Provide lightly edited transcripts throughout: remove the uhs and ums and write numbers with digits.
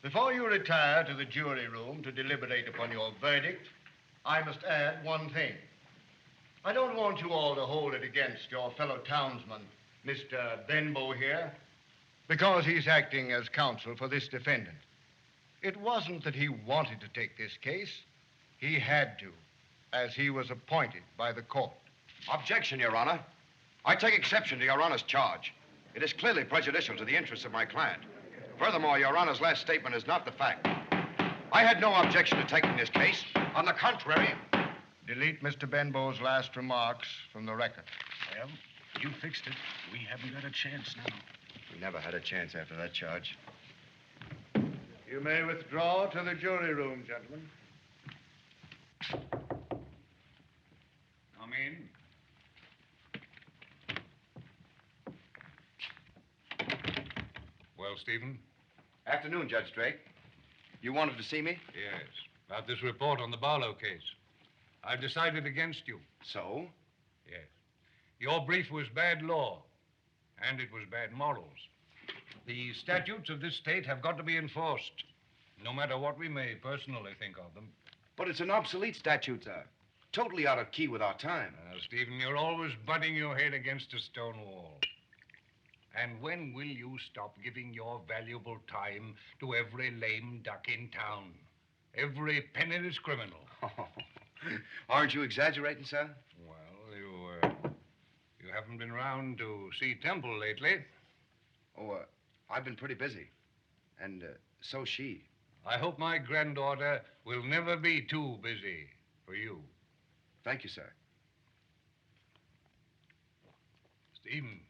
Before you retire to the jury room to deliberate upon your verdict, I must add one thing. I don't want you all to hold it against your fellow townsman, Mr. Benbow here, because he's acting as counsel for this defendant. It wasn't that he wanted to take this case. He had to, as he was appointed by the court. Objection, Your Honor. I take exception to Your Honor's charge. It is clearly prejudicial to the interests of my client. Furthermore, Your Honor's last statement is not the fact. I had no objection to taking this case. On the contrary... Delete Mr. Benbow's last remarks from the record. Well, you fixed it. We haven't got a chance now. We never had a chance after that charge. You may withdraw to the jury room, gentlemen. Come in. Well, Stephen? Afternoon, Judge Drake. You wanted to see me? Yes. About this report on the Barlow case. I've decided against you. So? Yes. Your brief was bad law, and it was bad morals. The statutes of this state have got to be enforced, no matter what we may personally think of them. But it's an obsolete statute, sir. Totally out of key with our time. Stephen, you're always butting your head against a stone wall. And when will you stop giving your valuable time to every lame duck in town? Every penniless criminal. Aren't you exaggerating, sir? Well, you haven't been round to see Temple lately. Oh, I've been pretty busy. And so she. I hope my granddaughter will never be too busy for you. Thank you, sir. Stephen,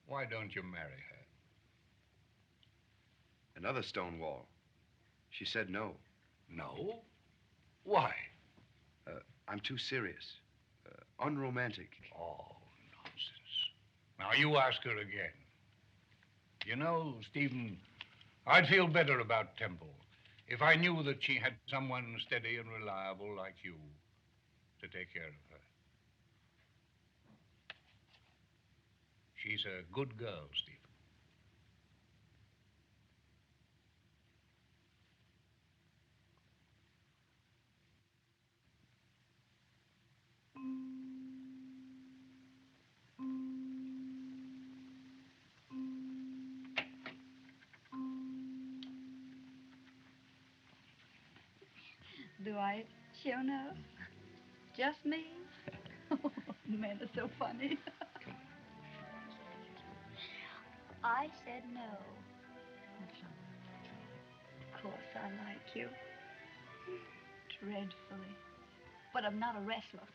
why don't you marry her? Another stone wall. She said no. No? Why? I'm too serious. Unromantic. Oh, nonsense. Now, you ask her again. You know, Stephen, I'd feel better about Temple if I knew that she had someone steady and reliable like you to take care of her. She's a good girl, Stephen. Do I show no? Just me? Oh, men are so funny. I said no. Of course I like you. Dreadfully. But I'm not a wrestler.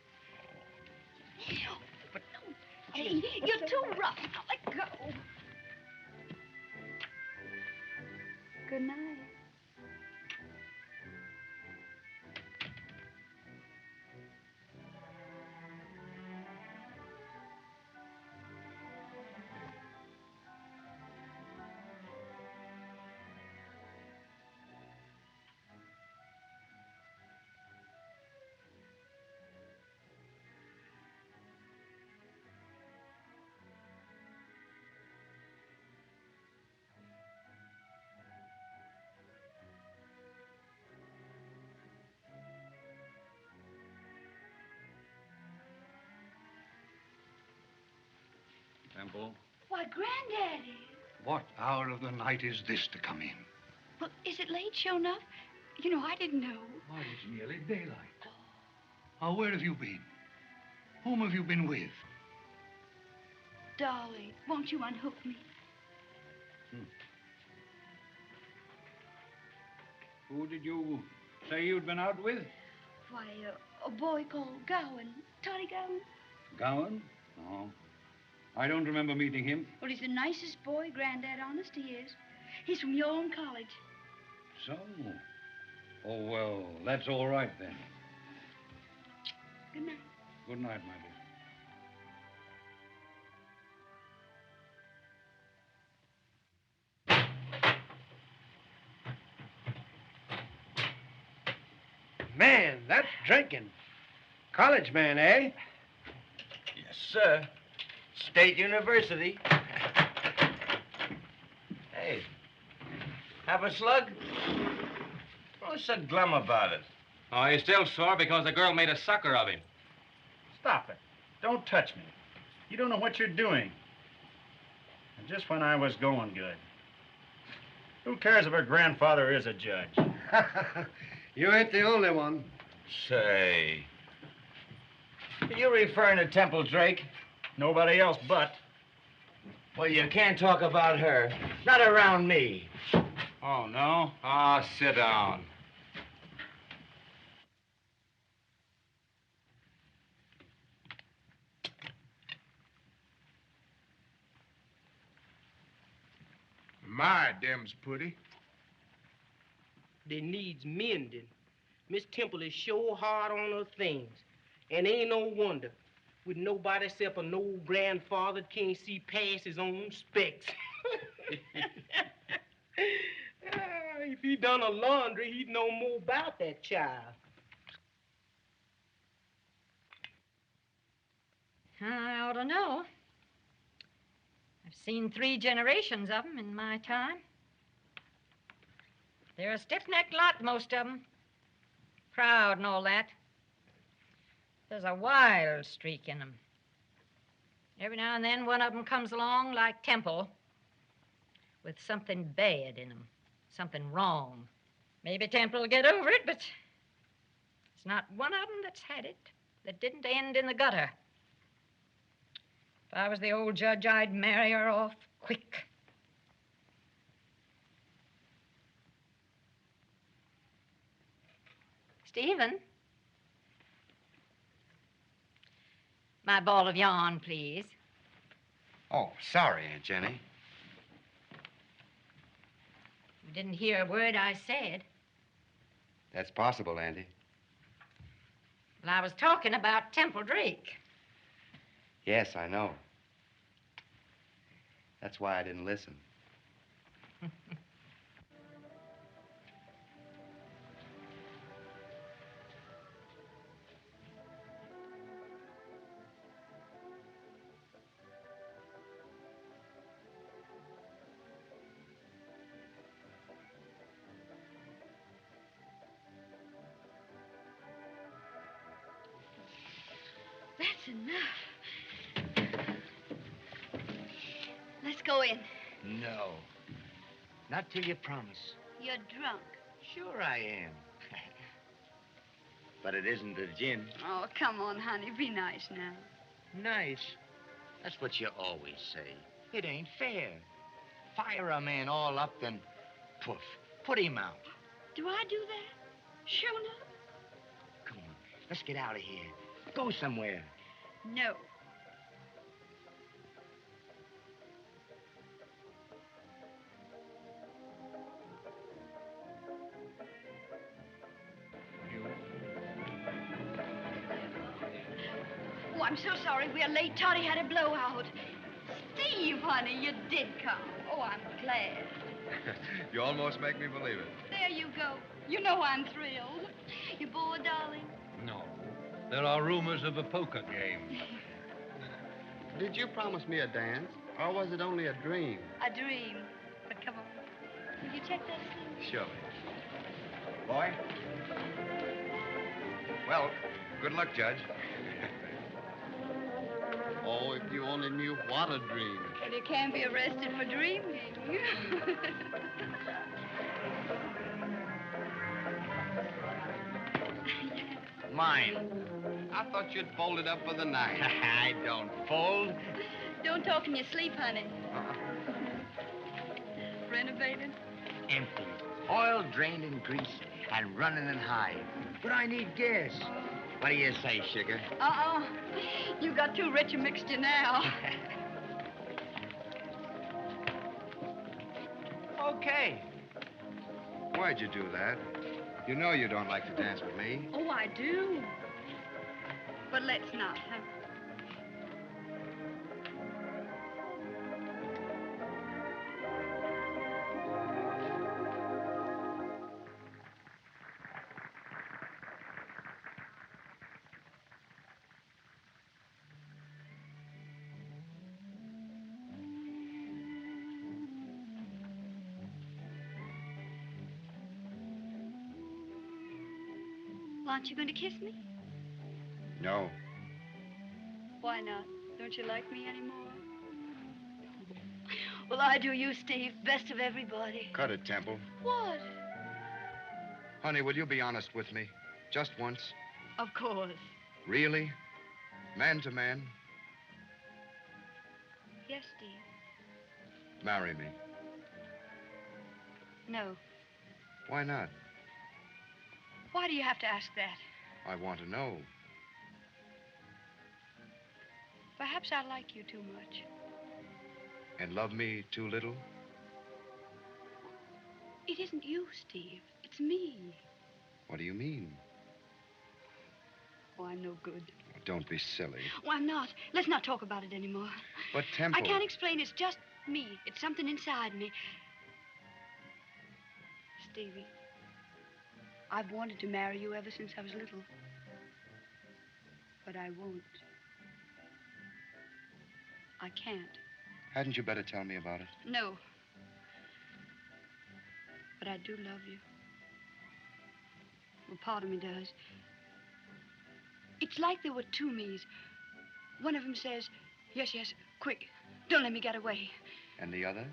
But don't. Hey, you're too rough. Now let go. Good night. Temple. Why, Granddaddy. What hour of the night is this to come in? Well, is it late, sure enough? You know, I didn't know. Why, it's nearly daylight. Now, where have you been? Whom have you been with? Dolly, won't you unhook me? Who did you say you'd been out with? Why, a boy called Gowan. Toddy Gowan. Gowan? No. I don't remember meeting him. Well, he's the nicest boy, Granddad, honest he is. He's from your own college. So? Oh, well, that's all right then. Good night. Good night, my dear. Man, that's drinking. College man, eh? Yes, sir. State University. Hey, have a slug? What's so glum about it? Oh, he's still sore because the girl made a sucker of him. Stop it. Don't touch me. You don't know what you're doing. And just when I was going good. Who cares if her grandfather is a judge? You ain't the only one. Say, are you referring to Temple Drake? Nobody else but. Well, you can't talk about her. Not around me. Oh, no? Ah, sit down. My, them's pretty. They needs mending. Miss Temple is sure hard on her things. And ain't no wonder. With nobody except an old grandfather can't see past his own specs. If he done a laundry, he'd know more about that child. I ought to know. I've seen 3 generations of them in my time. They're a stiff-necked lot, most of them. Proud and all that. There's a wild streak in them. Every now and then, one of them comes along like Temple with something bad in him, something wrong. Maybe Temple will get over it, but it's not one of them that's had it that didn't end in the gutter. If I was the old judge, I'd marry her off quick. Stephen? My ball of yarn, please. Oh, sorry, Aunt Jenny. You didn't hear a word I said. That's possible, Auntie. Well, I was talking about Temple Drake. Yes, I know. That's why I didn't listen. That's enough. Let's go in. No. Not till you promise. You're drunk. Sure I am. But it isn't the gin. Oh, come on, honey. Be nice now. Nice. That's what you always say. It ain't fair. Fire a man all up, then poof. Put him out. Do I do that? Sure enough. Come on. Let's get out of here. Go somewhere. No. Oh, I'm so sorry. We're late. Toddy had a blowout. Steve, honey, you did come. Oh, I'm glad. You almost make me believe it. There you go. You know I'm thrilled. You bored, darling? No. There are rumors of a poker game. Did you promise me a dance, or was it only a dream? A dream. But come on. Will you check that thing? Surely. Boy? Well, good luck, Judge. Oh, if you only knew what a dream. Well, you can't be arrested for dreaming. Mine. I thought you'd fold it up for the night. I don't fold. Don't talk in your sleep, honey. Renovated? Empty. Oil drained and greased and running in high. But I need gas. What do you say, sugar? You got too rich a mixture now. Okay. Why'd you do that? You know you don't like to dance with me. Oh, I do. But let's not, huh? Aren't you going to kiss me? No. Why not? Don't you like me anymore? Well, I do you, Steve. Best of everybody. Cut it, Temple. What? Honey, will you be honest with me? Just once? Of course. Really? Man to man? Yes, Steve. Marry me. No. Why not? Why do you have to ask that? I want to know. Perhaps I like you too much. And love me too little? It isn't you, Steve. It's me. What do you mean? Oh, I'm no good. Don't be silly. Oh, I'm not. Let's not talk about it anymore. But Temple... I can't explain. It's just me. It's something inside me. Stevie, I've wanted to marry you ever since I was little. But I won't. I can't. Hadn't you better tell me about it? No. But I do love you. Well, part of me does. It's like there were two me's. One of them says, yes, yes, quick, don't let me get away. And the other?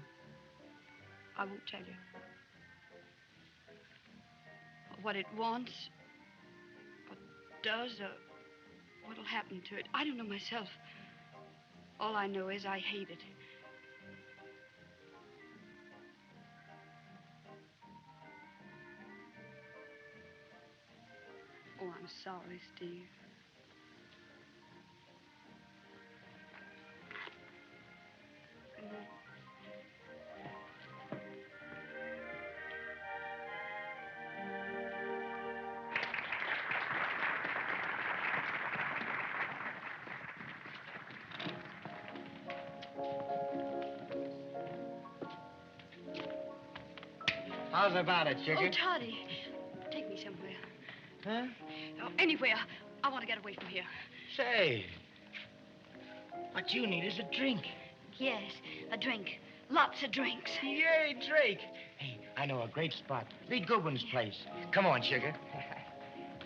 I won't tell you. What it wants, what it does, or what'll happen to it. I don't know myself. All I know is I hate it. Oh, I'm sorry, Steve. Good night. How's about it, sugar? Oh, Toddy, take me somewhere. Huh? Oh, anywhere. I want to get away from here. Say, what you need is a drink. Yes, a drink. Lots of drinks. Yay, Drake. Hey, I know a great spot. Lee Goodwin's place. Come on, sugar.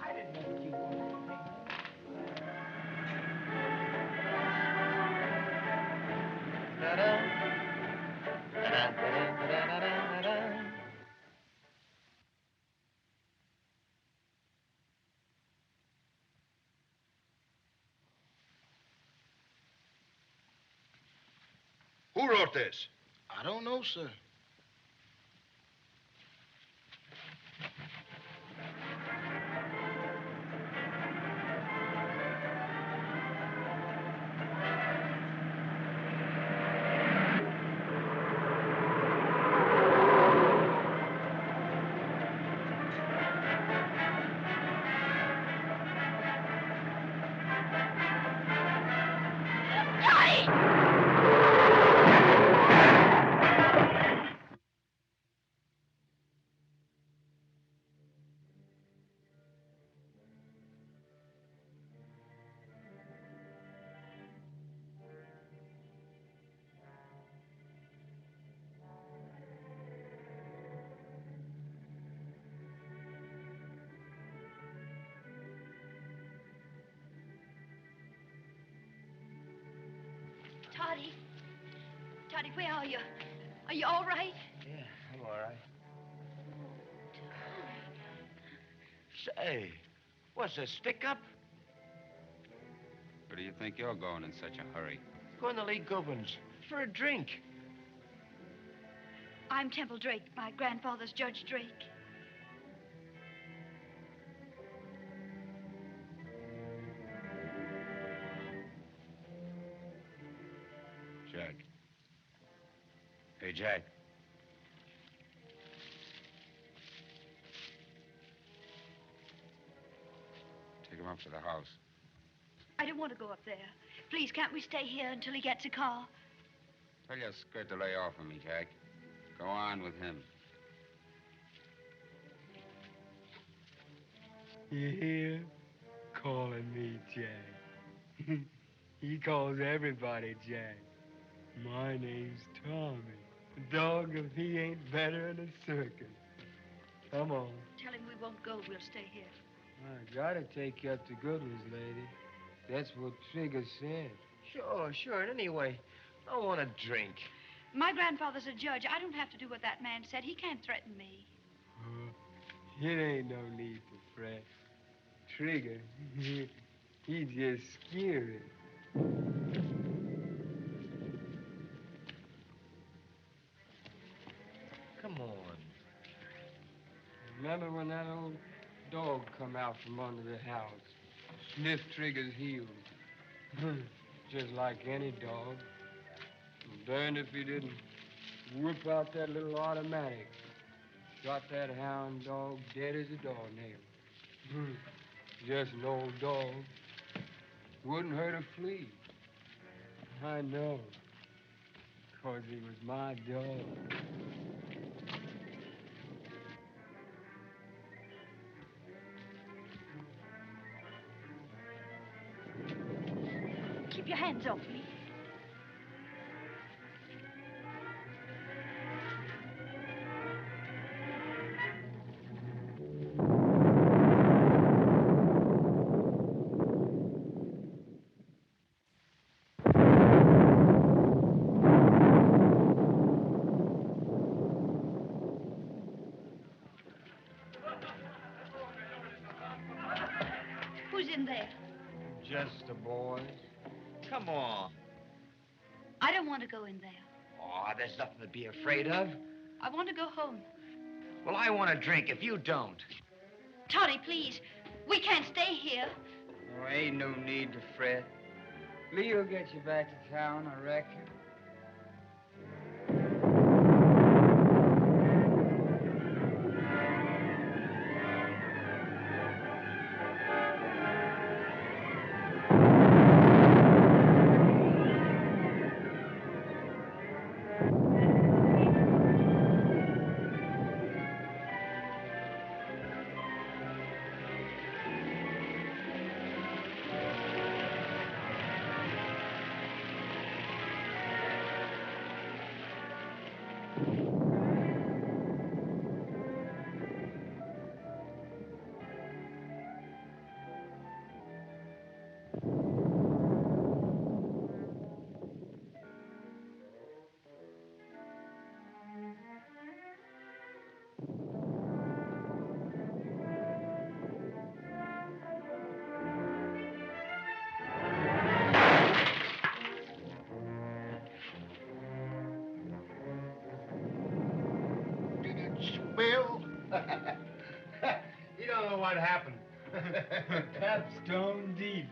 I didn't know that you wanted to. Who wrote this? I don't know, sir. Are you all right? Yeah, I'm all right. Say, what's a stick-up? Where do you think you're going in such a hurry? Going to Lee Gubben's for a drink. I'm Temple Drake. My grandfather's Judge Drake. Jack. Hey, Jack. Take him up to the house. I don't want to go up there. Please, can't we stay here until he gets a car? Tell your skirt to lay off of me, Jack. Go on with him. You hear? Calling me Jack. He calls everybody Jack. My name's Tommy. Dog, if he ain't better in a circus. Come on. Tell him we won't go. We'll stay here. I gotta take you up to Goodwin's, lady. That's what Trigger said. Sure. And anyway, I want a drink. My grandfather's a judge. I don't have to do what that man said. He can't threaten me. It ain't no need to fret. Trigger, he just scared. Come on. Remember when that old dog come out from under the house, sniffed Trigger's heels? Just like any dog. Darned if he didn't whip out that little automatic. Shot that hound dog dead as a doornail. Just an old dog. Wouldn't hurt a flea. I know. 'Cause he was my dog. Keep your hands off me. Who's in there? Just the boys. Come on. I don't want to go in there. Oh, there's nothing to be afraid of. I want to go home. Well, I want a drink if you don't. Toddy, please. We can't stay here. Oh, ain't no need to fret. Lee will get you back to town, I reckon. Bill? You don't know what happened. Tap stone deep.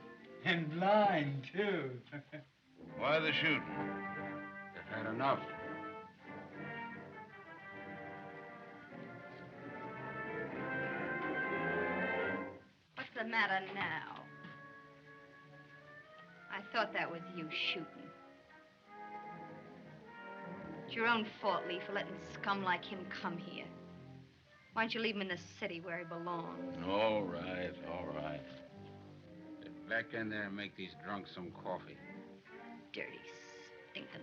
And blind, too. Why the shooting? They've had enough. What's the matter now? I thought that was you shooting. It's your own fault, Lee, for letting scum like him come here. Why don't you leave him in the city where he belongs? All right. Get back in there and make these drunks some coffee. Dirty, stinking.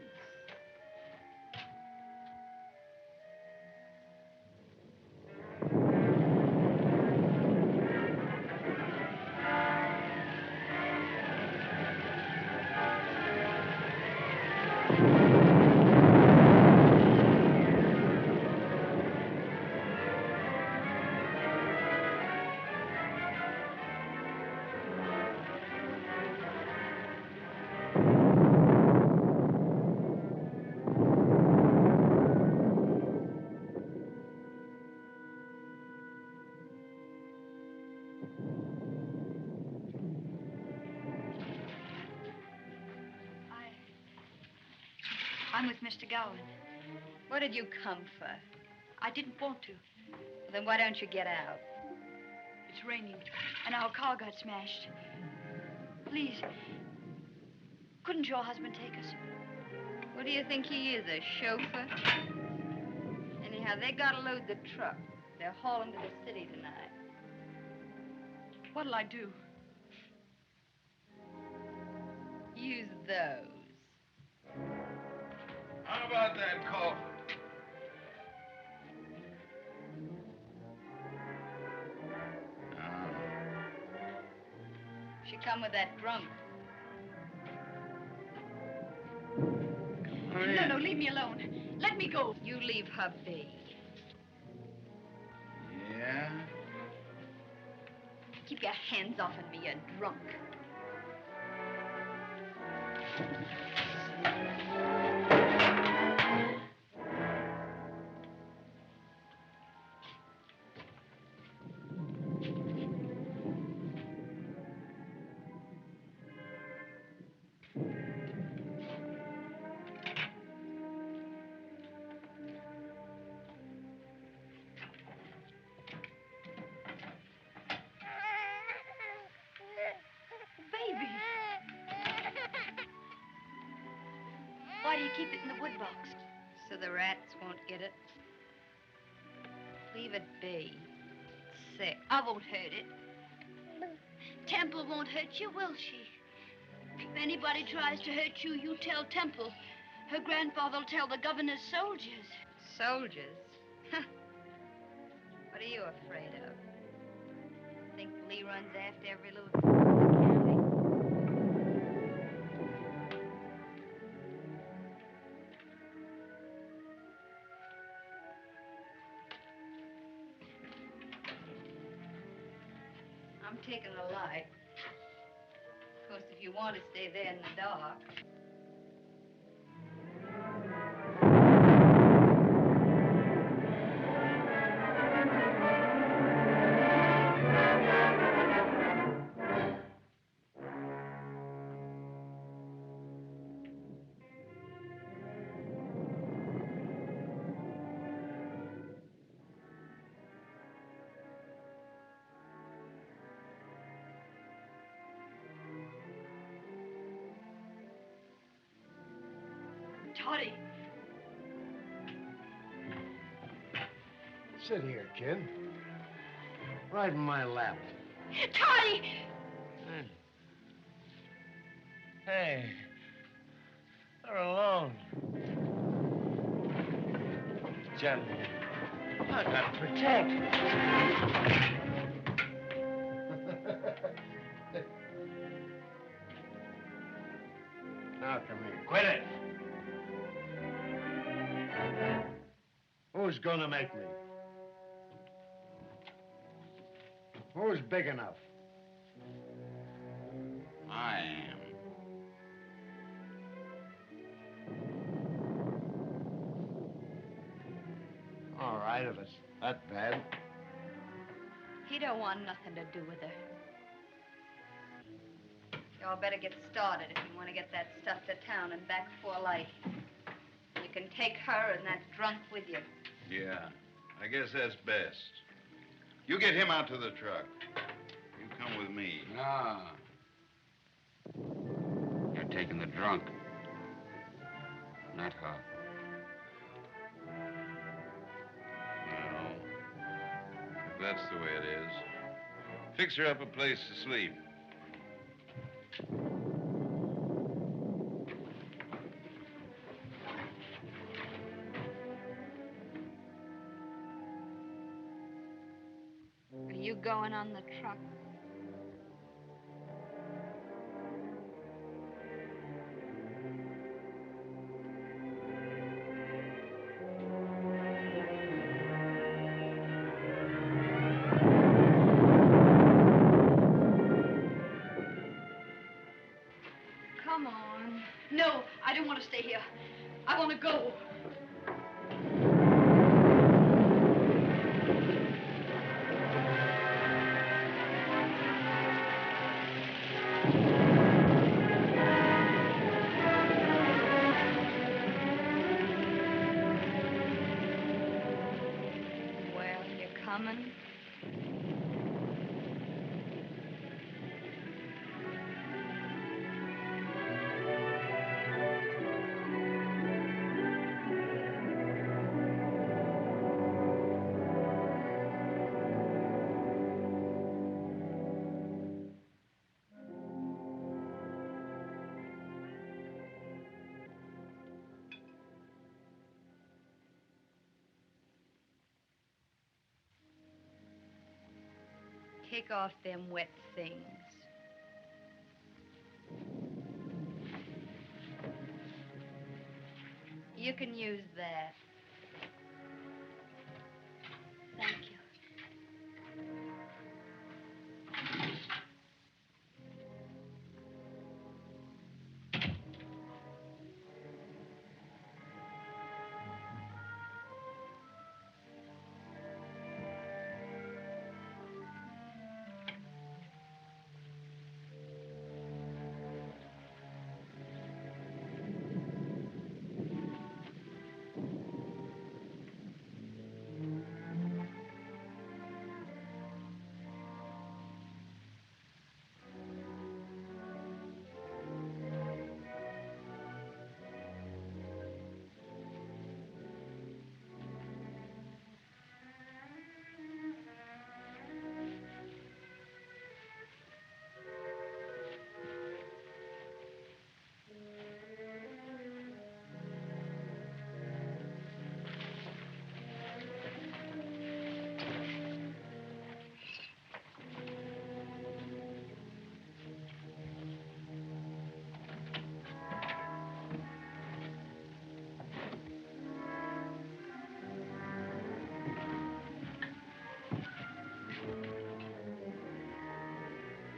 I'm with Mr. Gowan. What did you come for? I didn't want to. Then why don't you get out? It's raining, and our car got smashed. Please, couldn't your husband take us? What do you think he is, a chauffeur? Anyhow, they gotta load the truck. They're hauling to the city tonight. What'll I do? Use those. How about that coffin? She come with that drunk. No, leave me alone. Let me go. You leave her be. Yeah? Keep your hands off of me, you drunk. Baby. Why do you keep it in the wood box? So the rats won't get it. Leave it be. It's sick. I won't hurt it. Temple won't hurt you, will she? If anybody tries to hurt you, you tell Temple. Her grandfather'll tell the governor's soldiers. Soldiers? What are you afraid of? Think Lee runs after every little... I'm taking a light. Of course, if you want to stay there in the dark. Toddy. Sit here, kid. Right in my lap. Toddy! Hey. They're alone. Gentlemen. I gotta protect. Now, come here. Quit it. Who's gonna make me? Who's big enough? I am. All right, if it's that bad. He don't want nothing to do with her. Y'all better get started if you want to get that stuff to town and back before light. You can take her and that drunk with you. Yeah, I guess that's best. You get him out to the truck. You come with me. Ah. You're taking the drunk, not her. Well, if that's the way it is, fix her up a place to sleep. Are you going on the truck? Come on. No, I don't want to stay here. I want to go. Take off them wet things. You can use that. Thank you.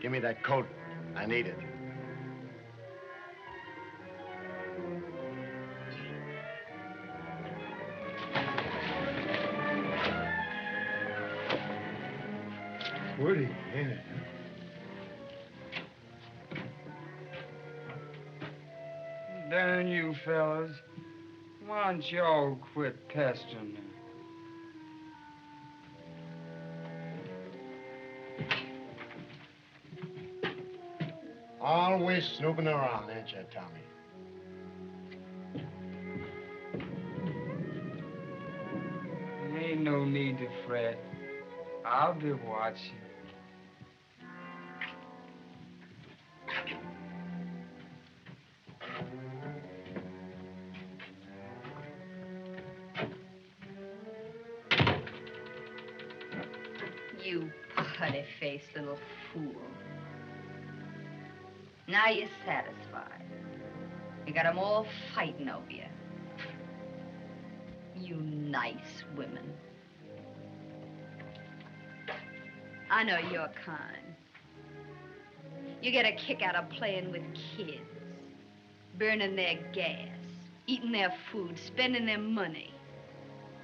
Give me that coat. I need it. Woody, ain't it? Darn you fellas. Why don't y'all quit pestering me? Always snooping around, ain't you, Tommy? There ain't no need to fret. I'll be watching. You putty-faced little fool. Now you're satisfied. You got 'em all fighting over you. You nice women. I know your kind. You get a kick out of playing with kids, burning their gas, eating their food, spending their money.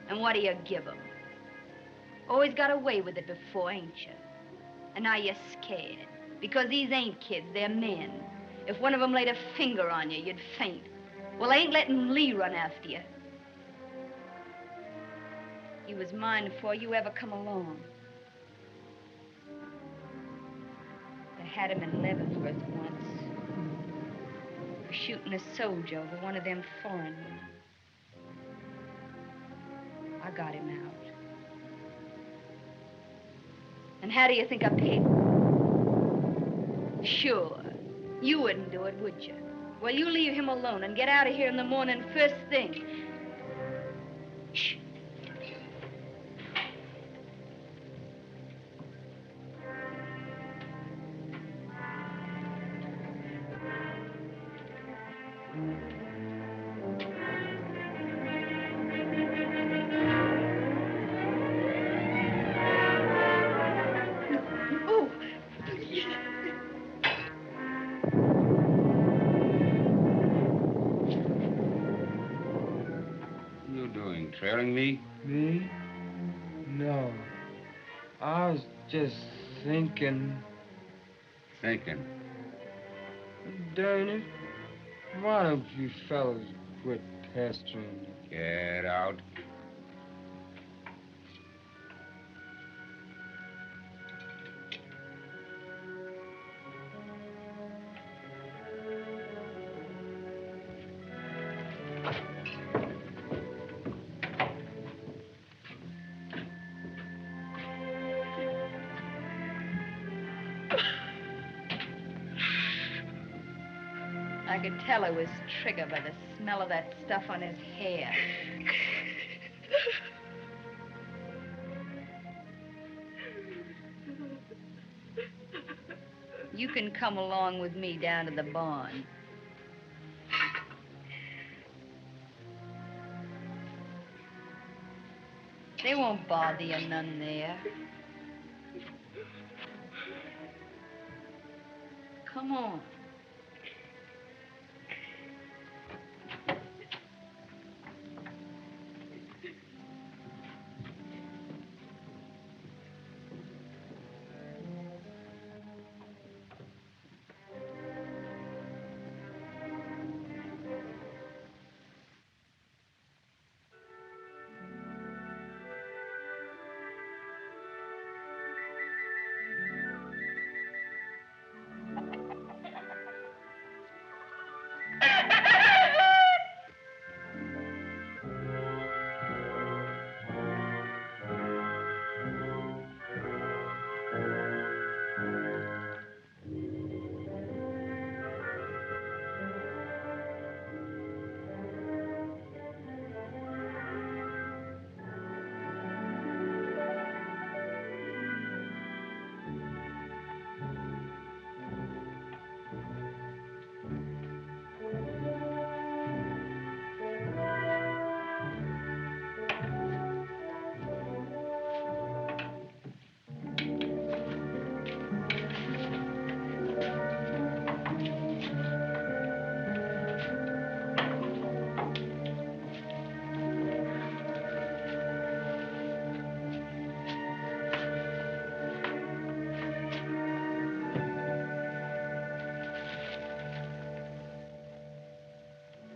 And what do you give them? Always got away with it before, ain't you? And now you're scared. Because these ain't kids, they're men. If one of them laid a finger on you, you'd faint. Well, I ain't letting Lee run after you. He was mine before you ever come along. They had him in Leavenworth once for shooting a soldier over one of them foreign ones. I got him out. And how do you think I paid? Sure. You wouldn't do it, would you? Well, you leave him alone and get out of here in the morning first thing. Shh. Trailing me? Me? No. I was just thinking. Thinking? Darn it. Why don't you fellas quit pestering me? Get out. I could tell it was Trigger by the smell of that stuff on his hair. You can come along with me down to the barn. They won't bother you none there. Come on.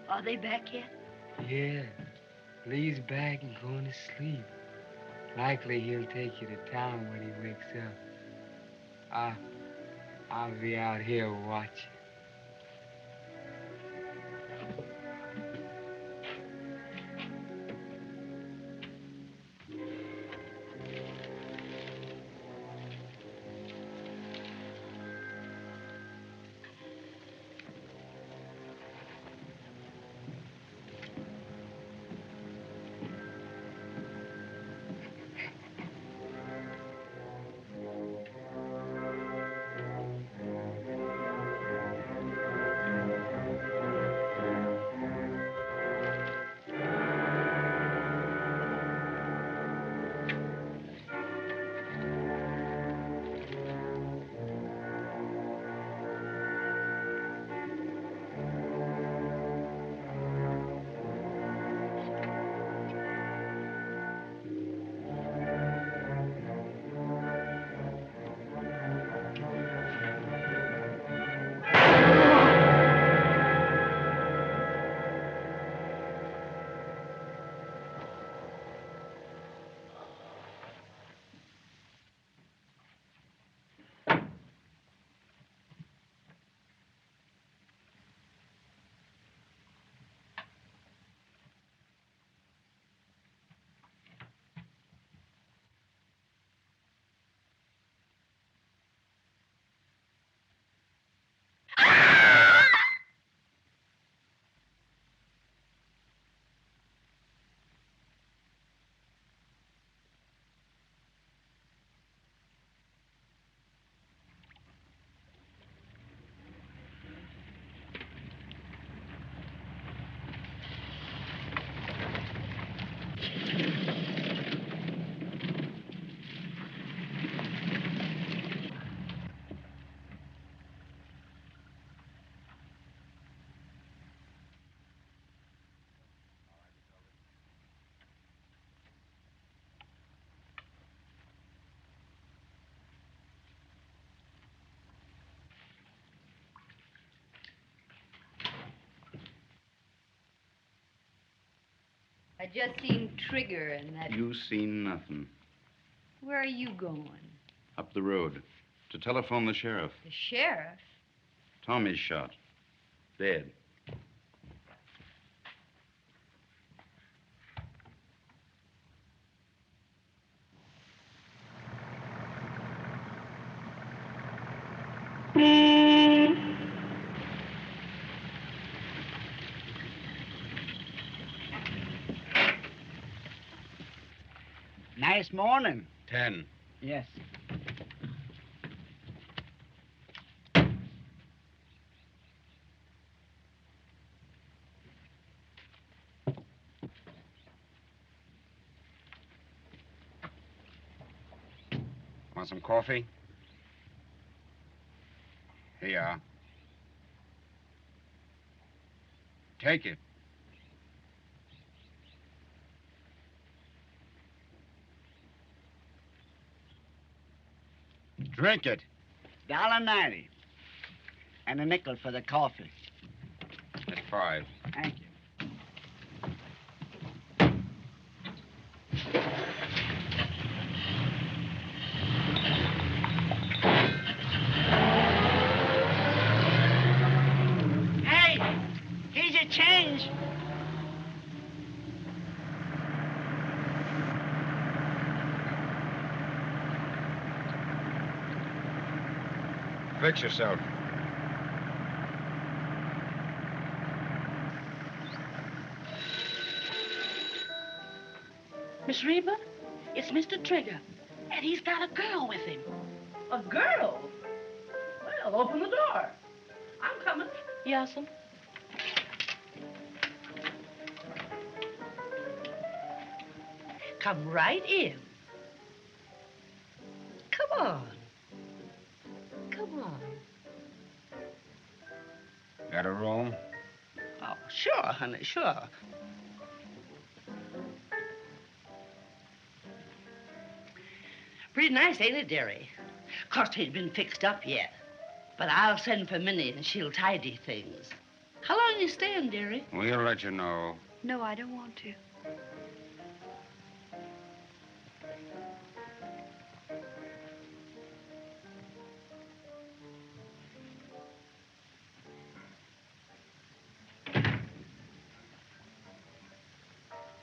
Are they back yet? Yeah. Lee's back and going to sleep. Likely he'll take you to town when he wakes up. I'll be out here watching. I just seen Trigger and that... You seen nothing. Where are you going? Up the road. To telephone the sheriff. The sheriff? Tommy's shot. Dead. Nice morning. 10. Yes. Want some coffee? Here you are. Take it. Drink it. $1.90. And a nickel for the coffee. At 5. Thank you. Hey, here's your change. Fix yourself. Miss Reba, it's Mr. Trigger, and he's got a girl with him. A girl? Well, open the door. I'm coming. Yes'm. Come right in. Come on. Come on. Got a room? Oh, sure, honey, sure. Pretty nice, ain't it, dearie? Of course, it ain't been fixed up yet. But I'll send for Minnie and she'll tidy things. How long you staying, dearie? We'll let you know. No, I don't want to.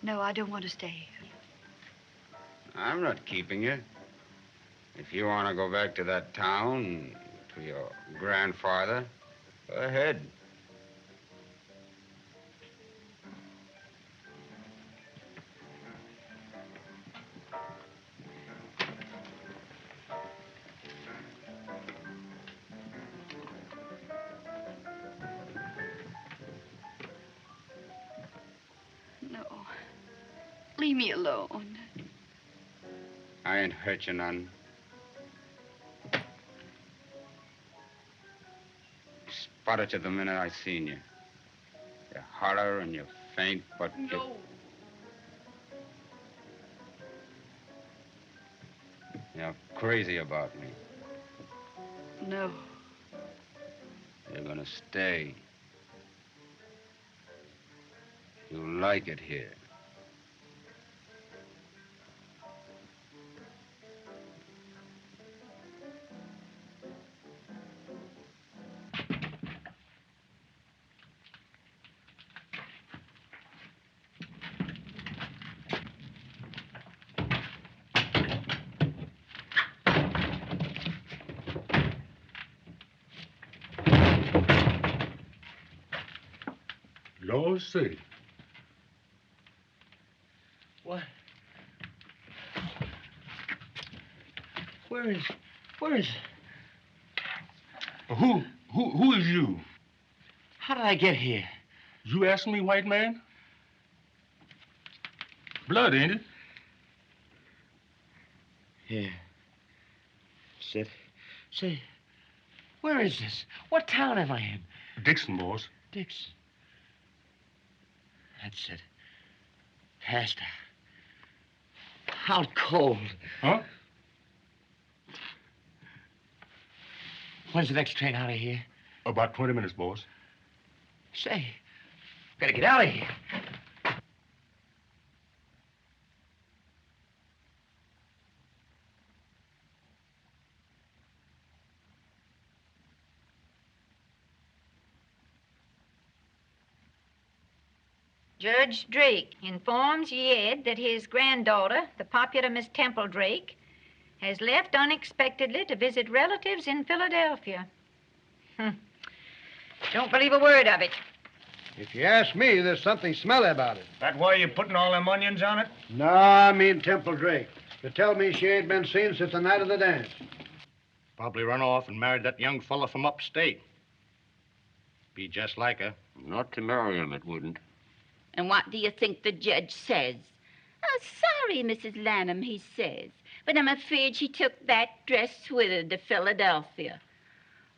No, I don't want to stay. I'm not keeping you. If you want to go back to that town, to your grandfather, go ahead. No. Leave me alone. I ain't hurt you none. Spotted you the minute I seen you. You holler and you faint, but No. you're crazy about me. No. You're gonna stay. You like it here. Lord City. What? Where is... Who is you? How did I get here? You asking me, white man? Blood, ain't it? Yeah. Say, where is this? What town am I in? Dixon, boss. Dixon. That's it. Faster. Out cold. Huh? When's the next train out of here? About 20 minutes, boss. Say, gotta get out of here. Judge Drake informs Ed that his granddaughter, the popular Miss Temple Drake, has left unexpectedly to visit relatives in Philadelphia. Don't believe a word of it. If you ask me, there's something smelly about it. That why you putting all them onions on it? No, I mean Temple Drake. They tell me she ain't been seen since the night of the dance. Probably run off and married that young fella from upstate. Be just like her. Not to marry him, it wouldn't. And what do you think the judge says? Oh, sorry, Mrs. Lanham, he says, but I'm afraid she took that dress with her to Philadelphia.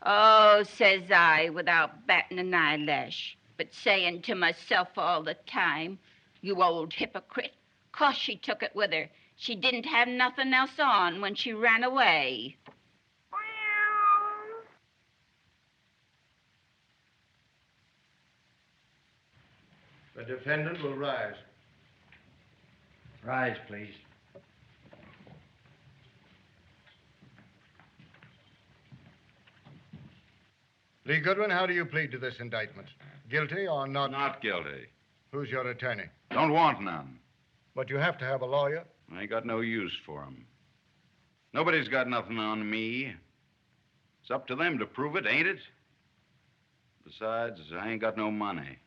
Oh, says I, without batting an eyelash, but saying to myself all the time, you old hypocrite, 'cause she took it with her. She didn't have nothing else on when she ran away. The defendant will rise. Rise, please. Lee Goodwin, how do you plead to this indictment? Guilty or not? Not guilty. Who's your attorney? Don't want none. But you have to have a lawyer. I ain't got no use for 'em. Nobody's got nothing on me. It's up to them to prove it, ain't it? Besides, I ain't got no money.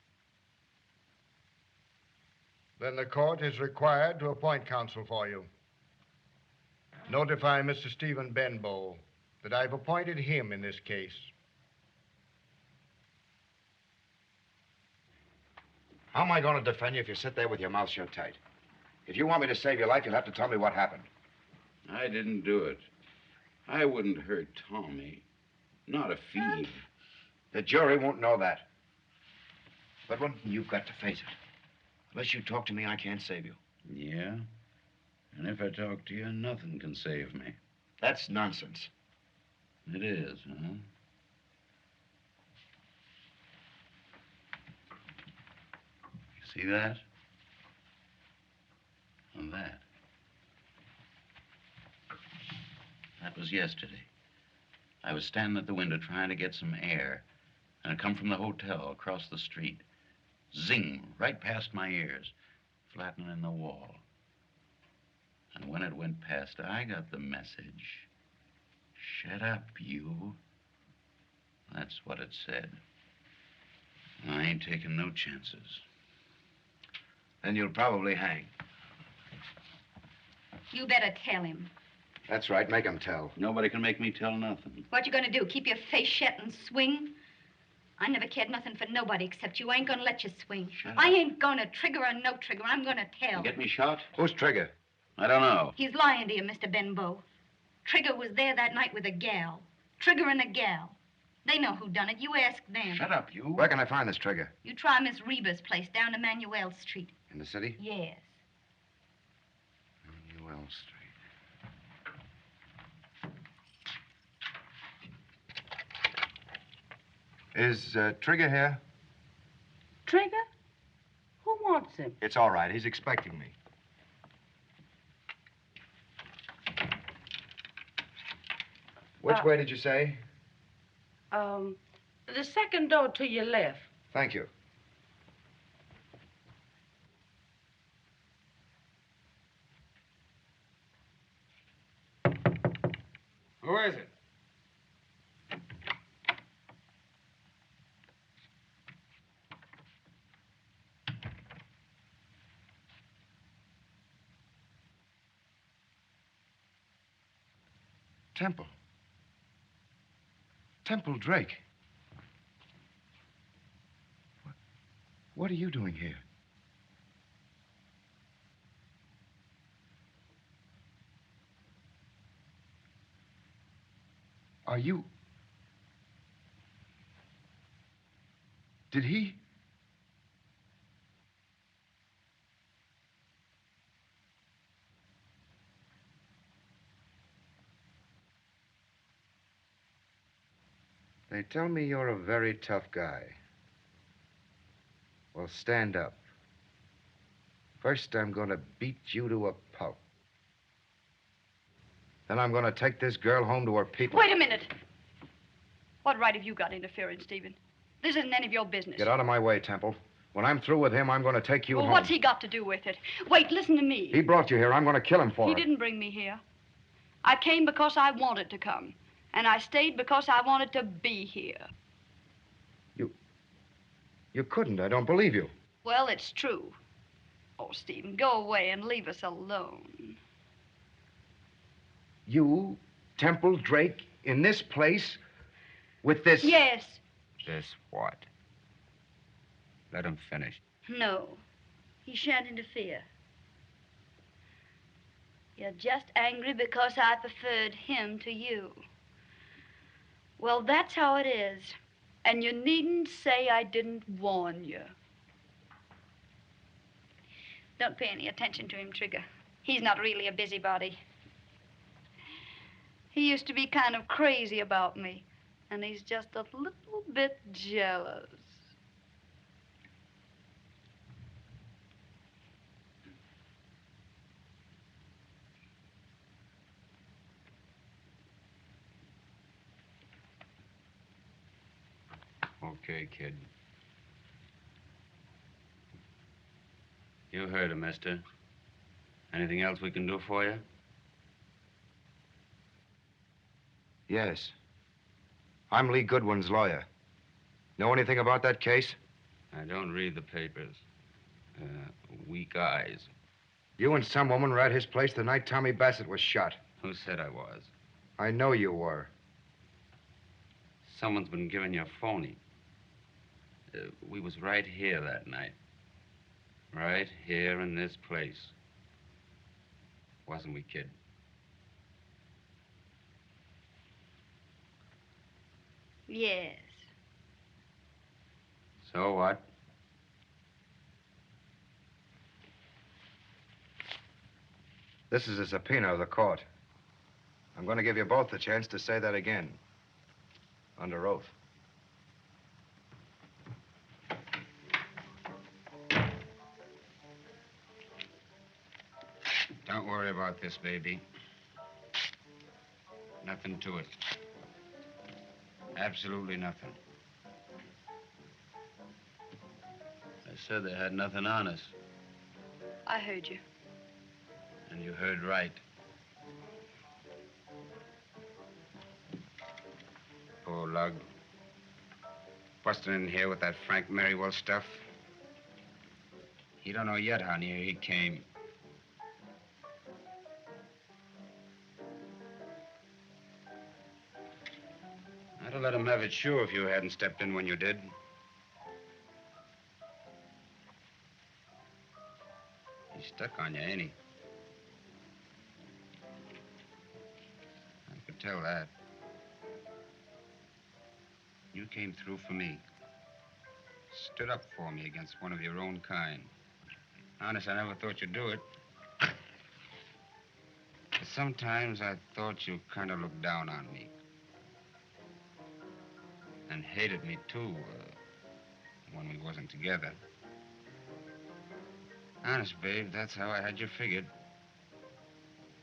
Then the court is required to appoint counsel for you. Notify Mr. Stephen Benbow that I've appointed him in this case. How am I going to defend you if you sit there with your mouth shut tight? If you want me to save your life, you'll have to tell me what happened. I didn't do it. I wouldn't hurt Tommy. Not a thief. The jury won't know that. But you've got to face it. Unless you talk to me, I can't save you. Yeah? And if I talk to you, nothing can save me. That's nonsense. It is, huh? See that? And that. That was yesterday. I was standing at the window trying to get some air, and it come from the hotel across the street. Zing, right past my ears, flattening in the wall. And when it went past, I got the message. Shut up, you. That's what it said. I ain't taking no chances. Then you'll probably hang. You better tell him. That's right, make him tell. Nobody can make me tell nothing. What you gonna do, keep your face shut and swing? I never cared nothing for nobody except you. I ain't gonna let you swing. Shut I ain't gonna, trigger or no trigger. I'm gonna tell. You get me shot? Who's Trigger? I don't know. He's lying to you, Mr. Benbow. Trigger was there that night with a gal. Trigger and a gal. They know who done it. You ask them. Shut up, you. Where can I find this Trigger? You try Miss Reba's place down Emmanuel Street. In the city? Yes. Emmanuel Street. Is Trigger here? Trigger? Who wants him? It's all right. He's expecting me. Which way did you say? The second door to your left. Thank you. Who is it? Temple. Temple Drake. What are you doing here? Are you... Did he... They tell me you're a very tough guy. Well, stand up. First, I'm going to beat you to a pulp. Then I'm going to take this girl home to her people. Wait a minute. What right have you got interfering, Stephen? This isn't any of your business. Get out of my way, Temple. When I'm through with him, I'm going to take you Well, home. what's he got to do with it? Wait, listen to me. He brought you here. I'm going to kill him for He it. didn't bring me here. I came because I wanted to come. And I stayed because I wanted to be here. You couldn't. I don't believe you. Well, it's true. Oh, Stephen, go away and leave us alone. You, Temple Drake, in this place with this... Yes. This what? Let him finish. No. He shan't interfere. You're just angry because I preferred him to you. Well, that's how it is. And you needn't say I didn't warn you. Don't pay any attention to him, Trigger. He's not really a busybody. He used to be kind of crazy about me, and he's just a little bit jealous. Okay, kid. You heard him, mister. Anything else we can do for you? Yes. I'm Lee Goodwin's lawyer. Know anything about that case? I don't read the papers. Weak eyes. You and some woman were at his place the night Tommy Bassett was shot. Who said I was? I know you were. Someone's been giving you a phony. We was right here that night. Right here in this place. Wasn't we, kid? Yes. So what? This is a subpoena of the court. I'm going to give you both the chance to say that again. Under oath. Don't worry about this, baby. Nothing to it. Absolutely nothing. I said they had nothing on us. I heard you. And you heard right. Poor lug. Busting in here with that Frank Merriwell stuff. You don't know yet how near he came. I'd have let him have it sure if you hadn't stepped in when you did. He's stuck on you, ain't he? I could tell that. You came through for me. Stood up for me against one of your own kind. Honest, I never thought you'd do it. But sometimes I thought you kind of looked down on me. And hated me, too, when we wasn't together. Honest, babe, that's how I had you figured.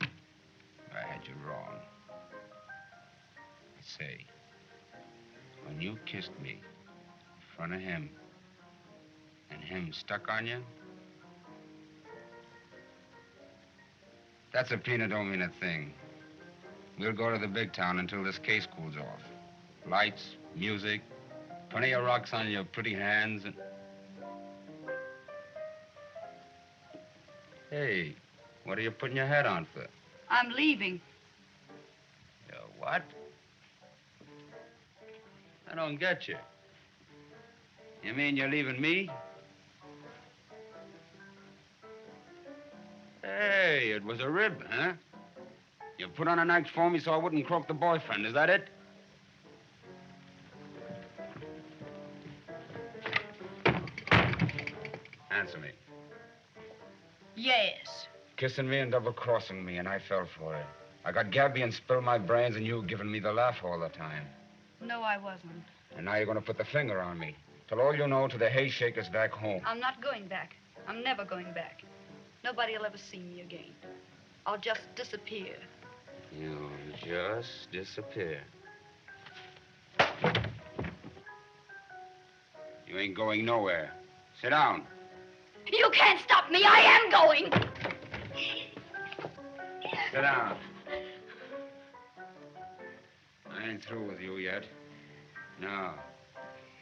I had you wrong. Say, when you kissed me in front of him, and him stuck on you, that subpoena don't mean a thing. We'll go to the big town until this case cools off. Lights, music, plenty of rocks on your pretty hands, and... Hey, what are you putting your hat on for? I'm leaving. What? I don't get you. You mean you're leaving me? Hey, it was a rib, huh? You put on an act for me so I wouldn't croak the boyfriend, is that it? Answer me. Yes. Kissing me and double-crossing me, and I fell for it. I got Gabby and spilled my brains, and you giving me the laugh all the time. No, I wasn't. And now you're going to put the finger on me. Tell all you know to the hay shakers back home. I'm not going back. I'm never going back. Nobody will ever see me again. I'll just disappear. You'll just disappear. You ain't going nowhere. Sit down. You can't stop me. I am going. Sit down. I ain't through with you yet. No.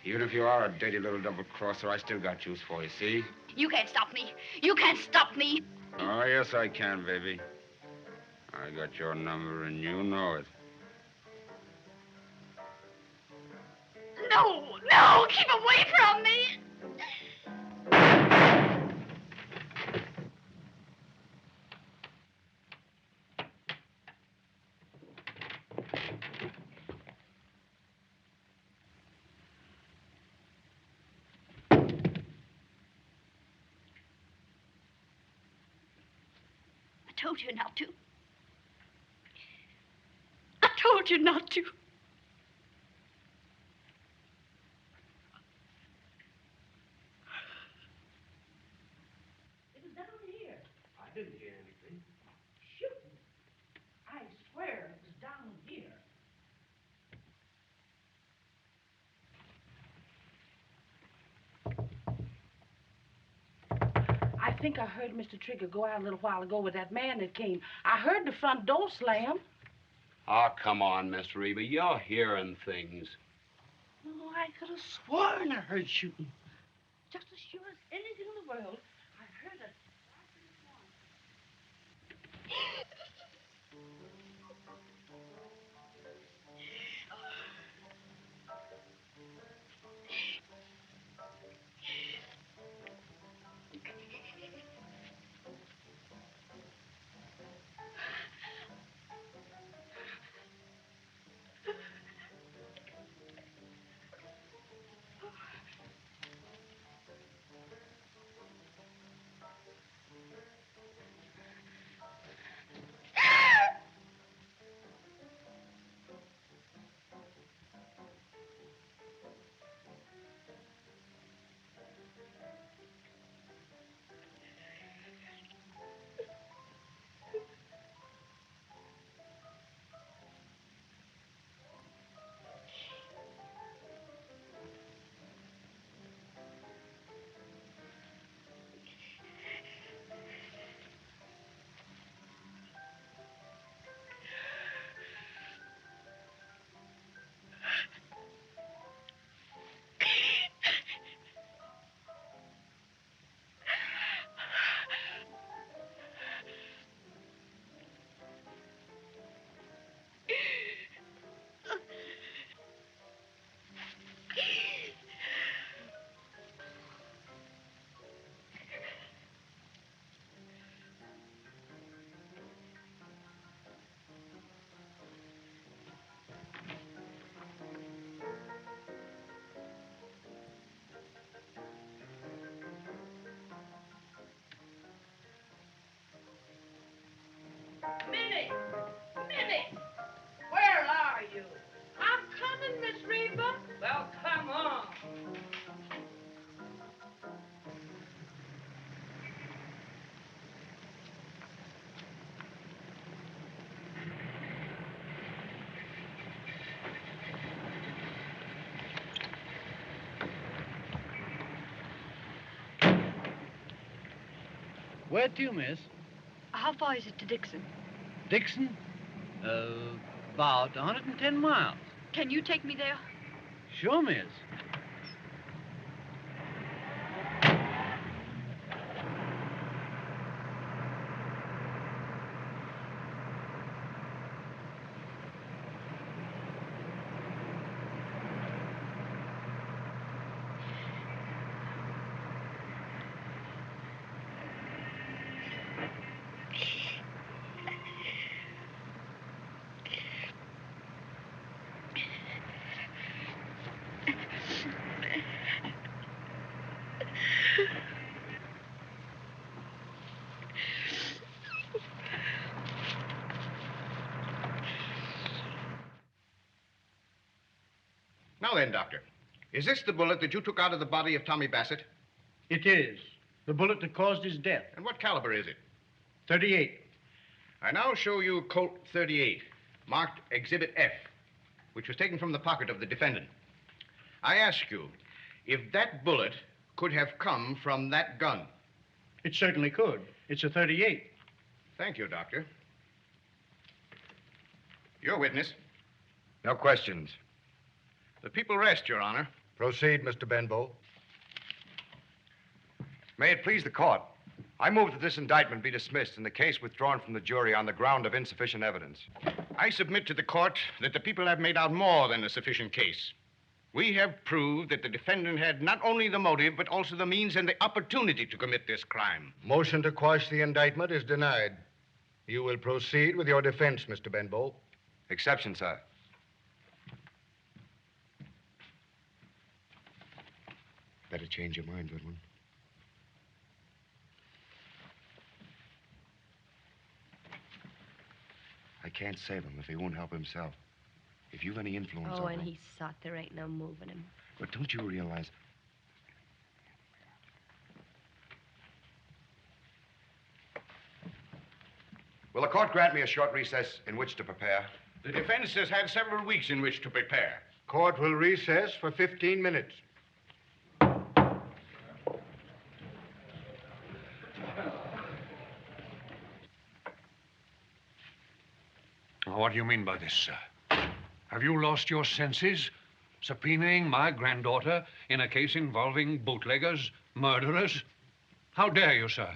Even if you are a dirty little double-crosser, I still got use for you, see? You can't stop me. You can't stop me. Oh, yes, I can, baby. I got your number, and you know it. No, no, keep away from me. I told you not to. I told you not to. It was down here. I didn't hear anything. Shooting. I swear it was down here. I think I heard Mr. Trigger go out a little while ago with that man that came. I heard the front door slam. Oh, come on, Miss Reba. You're hearing things. No, I could have sworn I heard shooting. Just as sure as anything in the world, I heard it. Minnie! Minnie! Where are you? I'm coming, Miss Reba. Well, come on. Where to, miss? How far is it to Dixon? Dixon? About 110 miles. Can you take me there? Sure, miss. Now then, Doctor, is this the bullet that you took out of the body of Tommy Bassett? It is. The bullet that caused his death. And what caliber is it? 38. I now show you Colt 38, marked Exhibit F, which was taken from the pocket of the defendant. I ask you, if that bullet could have come from that gun? It certainly could. It's a 38. Thank you, Doctor. Your witness. No questions. The people rest, Your Honor. Proceed, Mr. Benbow. May it please the court. I move that this indictment be dismissed and the case withdrawn from the jury on the ground of insufficient evidence. I submit to the court that the people have made out more than a sufficient case. We have proved that the defendant had not only the motive, but also the means and the opportunity to commit this crime. Motion to quash the indictment is denied. You will proceed with your defense, Mr. Benbow. Exception, sir. Better change your mind, Goodwin. I can't save him if he won't help himself. If you've any influence Oh, over and him. he's thought there ain't no moving him. But don't you realize... Will the court grant me a short recess in which to prepare? The defense has had several weeks in which to prepare. Court will recess for 15 minutes. What do you mean by this, sir? Have you lost your senses? Subpoenaing my granddaughter in a case involving bootleggers, murderers? How dare you, sir?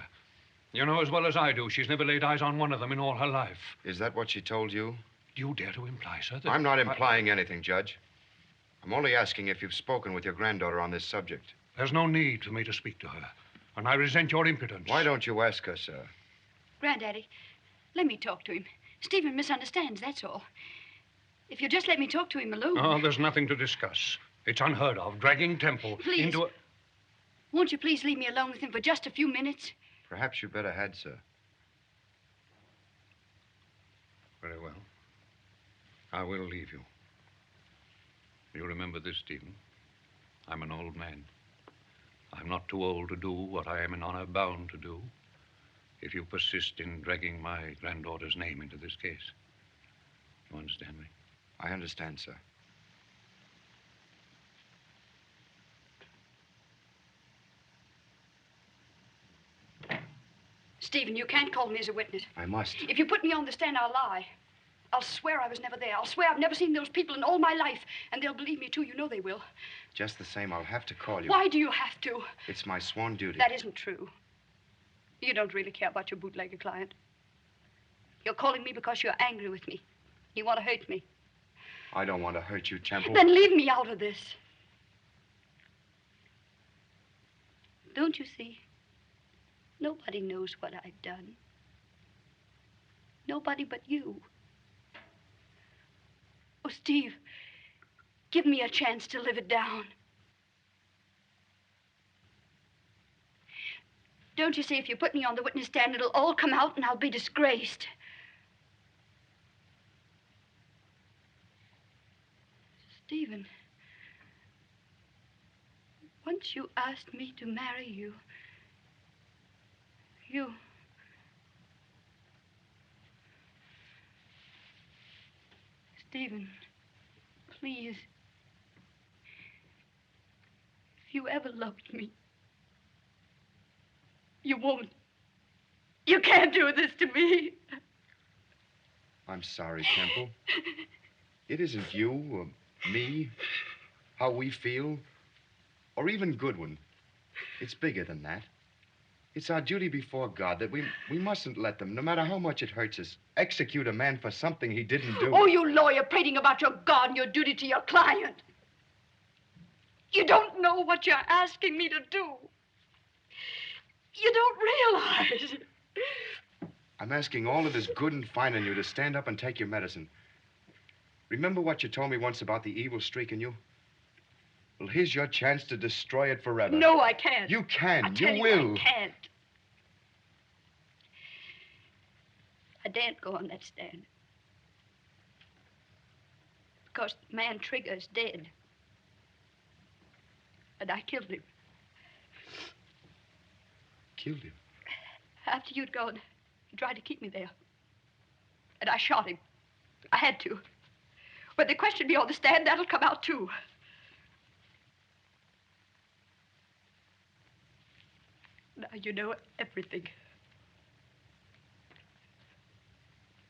You know as well as I do she's never laid eyes on one of them in all her life. Is that what she told you? Do you dare to imply, sir, that... I'm not implying anything, Judge. I'm only asking if you've spoken with your granddaughter on this subject. There's no need for me to speak to her, and I resent your impudence. Why don't you ask her, sir? Granddaddy, let me talk to him. Stephen misunderstands, that's all. If you'll just let me talk to him alone. Oh, there's nothing to discuss. It's unheard of, dragging Temple Please. into a... Won't you please leave me alone with him for just a few minutes? Perhaps you better had, sir. Very well. I will leave you. You remember this, Stephen. I'm an old man. I'm not too old to do what I am in honor bound to do if you persist in dragging my granddaughter's name into this case. You understand me? I understand, sir. Stephen, you can't call me as a witness. I must. If you put me on the stand, I'll lie. I'll swear I was never there. I'll swear I've never seen those people in all my life. And they'll believe me, too. You know they will. Just the same, I'll have to call you. Why do you have to? It's my sworn duty. That isn't true. You don't really care about your bootlegger client. You're calling me because you're angry with me. You want to hurt me. I don't want to hurt you, Temple. Then leave me out of this. Don't you see? Nobody knows what I've done. Nobody but you. Oh, Steve, give me a chance to live it down. Don't you see, if you put me on the witness stand, it'll all come out and I'll be disgraced. Stephen, once you asked me to marry you, Stephen, please, if you ever loved me, you won't. You can't do this to me. I'm sorry, Temple. It isn't you or me, how we feel, or even Goodwin. It's bigger than that. It's our duty before God that we mustn't let them, no matter how much it hurts us, execute a man for something he didn't do. Oh, you lawyer prating about your God and your duty to your client. You don't know what you're asking me to do. You don't realize. I'm asking all that is good and fine in you to stand up and take your medicine. Remember what you told me once about the evil streak in you? Well, here's your chance to destroy it forever. No, I can't. You can. I tell You will. I can't. I daren't go on that stand. Because the man Trigger's dead. And I killed him. Killed him? After you'd gone, he tried to keep me there. And I shot him. I had to. When they question me on the stand, that'll come out, too. Now you know everything.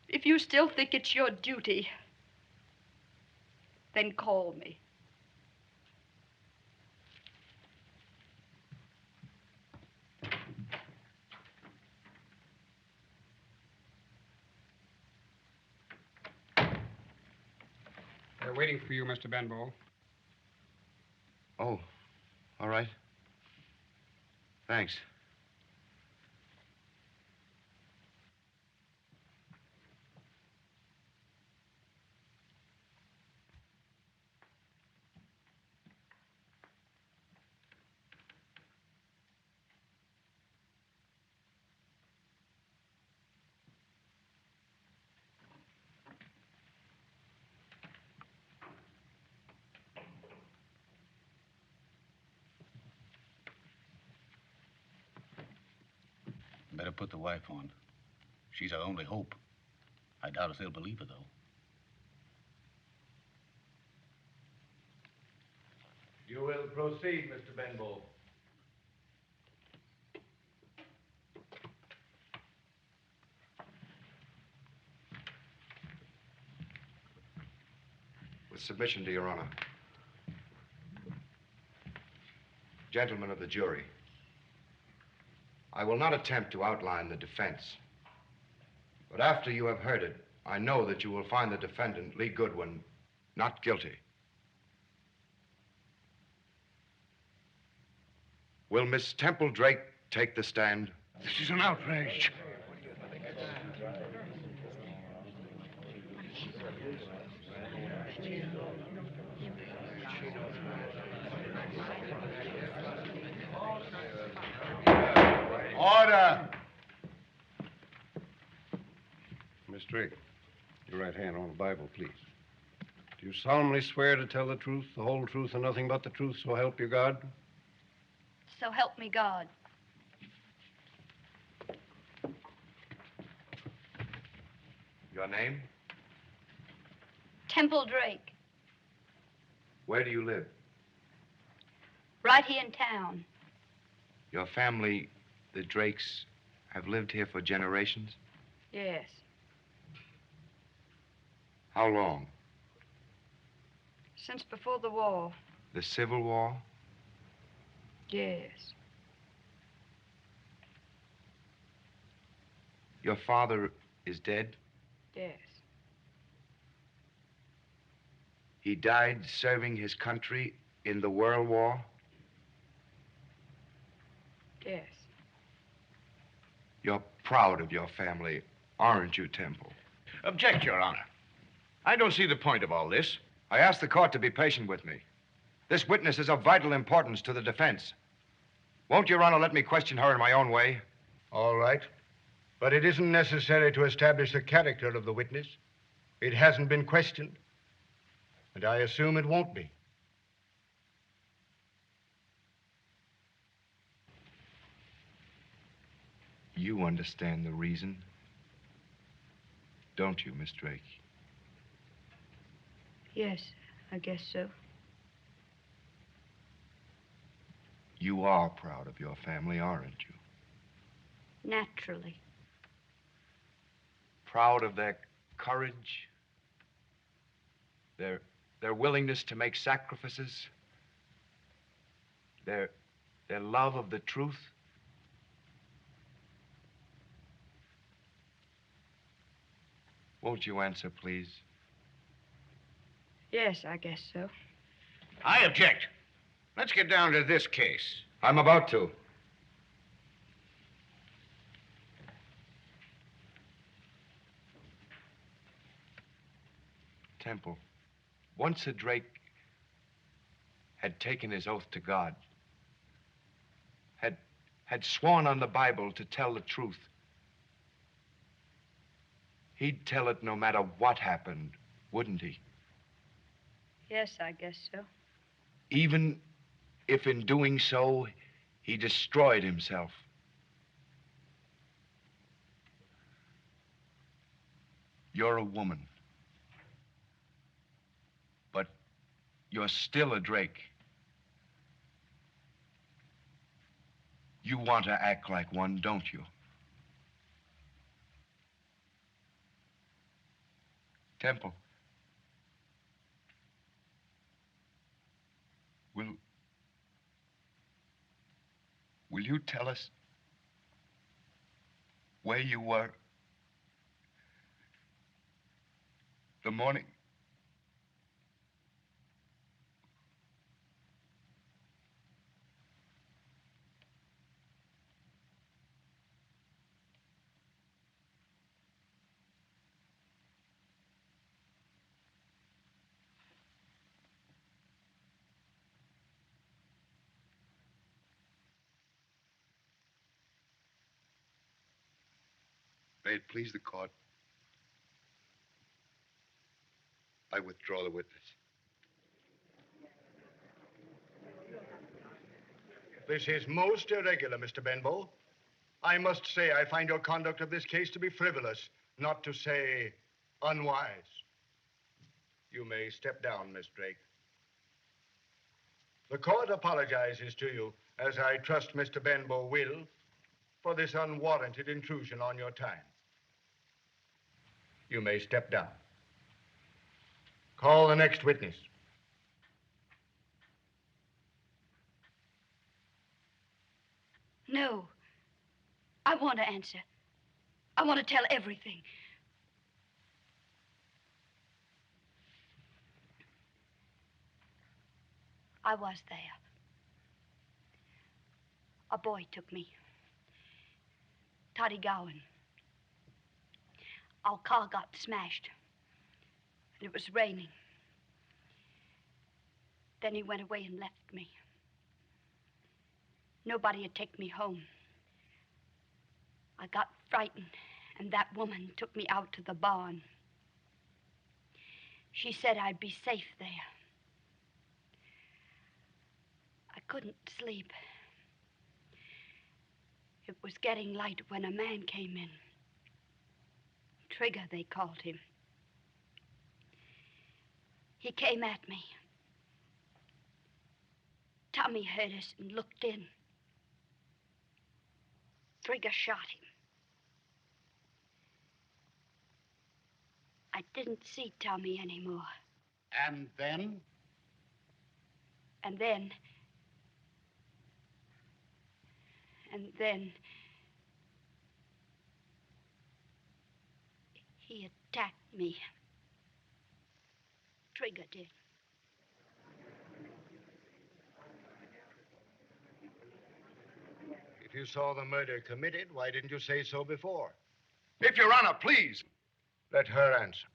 If you still think it's your duty, then call me. waiting for you, Mr. Benbow. Oh, all right. Thanks. Better put the wife on. She's our only hope. I doubt if they'll believe her, though. You will proceed, Mr. Benbow. With submission to Your Honor. Gentlemen of the jury, I will not attempt to outline the defense. But after you have heard it, I know that you will find the defendant, Lee Goodwin, not guilty. Will Miss Temple Drake take the stand? This is an outrage. Order! Miss Drake, your right hand on the Bible, please. Do you solemnly swear to tell the truth, the whole truth, and nothing but the truth, so help you God? So help me God. Your name? Temple Drake, Where do you live? right here in town. Your family, the Drakes, have lived here for generations? Yes. How long? Since before the war. The Civil War? Yes. Your father is dead? Yes. He died serving his country in the World War? Yes. You're proud of your family, aren't you, Temple? Object, Your Honor. I don't see the point of all this. I ask the court to be patient with me. This witness is of vital importance to the defense. Won't Your Honor let me question her in my own way? All right. But it isn't necessary to establish the character of the witness. It hasn't been questioned. And I assume it won't be. You understand the reason, don't you, Miss Drake? Yes, I guess so. You are proud of your family, aren't you? Naturally. Proud of their courage, their willingness to make sacrifices, their love of the truth. Won't you answer, please? Yes, I guess so. I object. Let's get down to this case. I'm about to. Temple, once a Drake had taken his oath to God, had sworn on the Bible to tell the truth, he'd tell it no matter what happened, wouldn't he? Yes, I guess so. Even if in doing so, he destroyed himself. You're a woman. But you're still a Drake. You want to act like one, don't you? Temple. Will you tell us where you were the morning May it please the court, I withdraw the witness. This is most irregular, Mr. Benbow. I must say I find your conduct of this case to be frivolous, not to say unwise. You may step down, Miss Drake. The court apologizes to you, as I trust Mr. Benbow will, for this unwarranted intrusion on your time. You may step down. Call the next witness. No. I want to answer. I want to tell everything. I was there. A boy took me. Toddy Gowan. Our car got smashed. And it was raining. Then he went away and left me. Nobody had taken me home. I got frightened, and that woman took me out to the barn. She said I'd be safe there. I couldn't sleep. It was getting light when a man came in. Trigger, they called him. He came at me. Tommy heard us and looked in. Trigger shot him. I didn't see Tommy anymore. And then? And then he attacked me. Trigger did. If you saw the murder committed, why didn't you say so before? If Your Honor, please. Let her answer.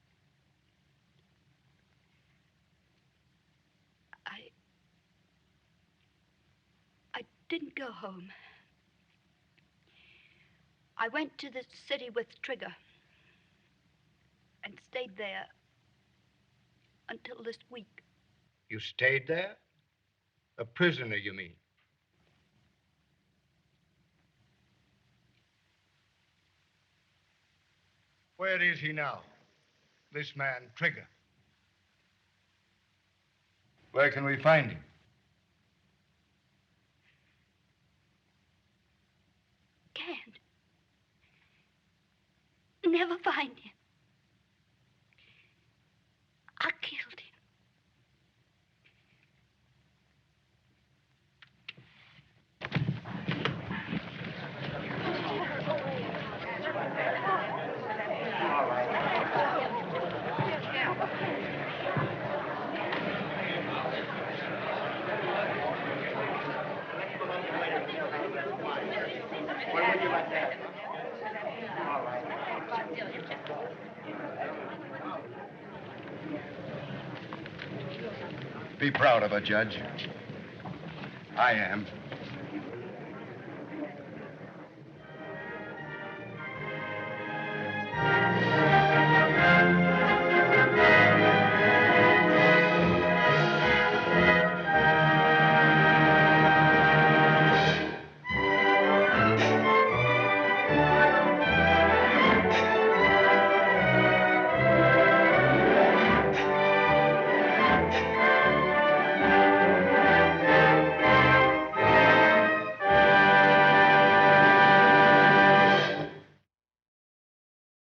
I didn't go home. I went to the city with Trigger and stayed there until this week. You stayed there? A prisoner, you mean? Where is he now? This man, Trigger. Where can we find him? Can't. Never find him. I killed him. Be proud of her, Judge. I am.